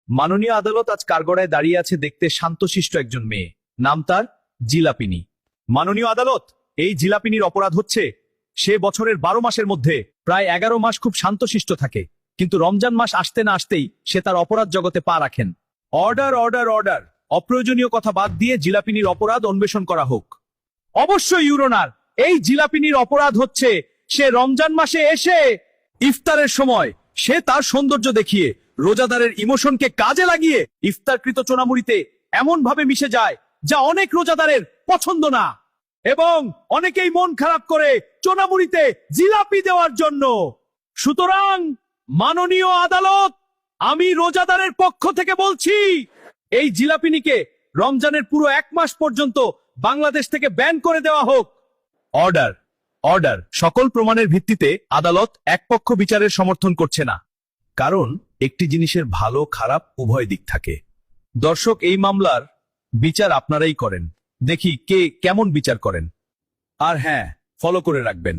মাননীয় আদালত আজ কাঠগড়ায় দাঁড়িয়ে আছে দেখতে শান্তশিষ্ট একজন মেয়ে, নাম তার জিলাপিনী। মাননীয় আদালত, এই জিলাপিনীর অপরাধ হচ্ছে সে বছরের 12 মাসের মধ্যে প্রায় 11 মাস খুব শান্তশিষ্ট থাকে, কিন্তু রমজান মাস আসতে না আসতেই সে তার অপরাধ জগতে পা রাখেন। অর্ডার অর্ডার অর্ডার, অপ্রয়োজনীয় কথা বাদ দিয়ে জিলাপিনীর অপরাধ অন্বেষণ করা হোক। অবশ্যই ইউরোনার, এই জিলাপিনীর অপরাধ হচ্ছে সে রমজান মাসে এসে ইফতারের সময় সে তার সৌন্দর্য দেখিয়ে রোজাদারের ইমোশনকে কাজে লাগিয়ে ইফতারকৃত চোনামুড়িতে এমন ভাবে মিশে যায় যা অনেক রোজাদারের পছন্দ না, এবং অনেকেই মন খারাপ করে চোনামুড়িতে জিলাপি দেওয়ার জন্য। সুতরাং মাননীয় আদালত, আমি রোজাদারের পক্ষ থেকে বলছি এই জিলাপিনীকে রমজানের পুরো 1 মাস পর্যন্ত বাংলাদেশ থেকে ব্যান করে দেওয়া হোক। অর্ডার অর্ডার, সকল প্রমাণের ভিত্তিতে আদালত একপক্ষ বিচারের সমর্থন করছে না, কারণ একটি জিনিসের ভালো খারাপ উভয় দিক থাকে। দর্শক, এই মামলার বিচার আপনারাই করেন, দেখি কে কেমন বিচার করেন। আর হ্যাঁ, ফলো করে রাখবেন।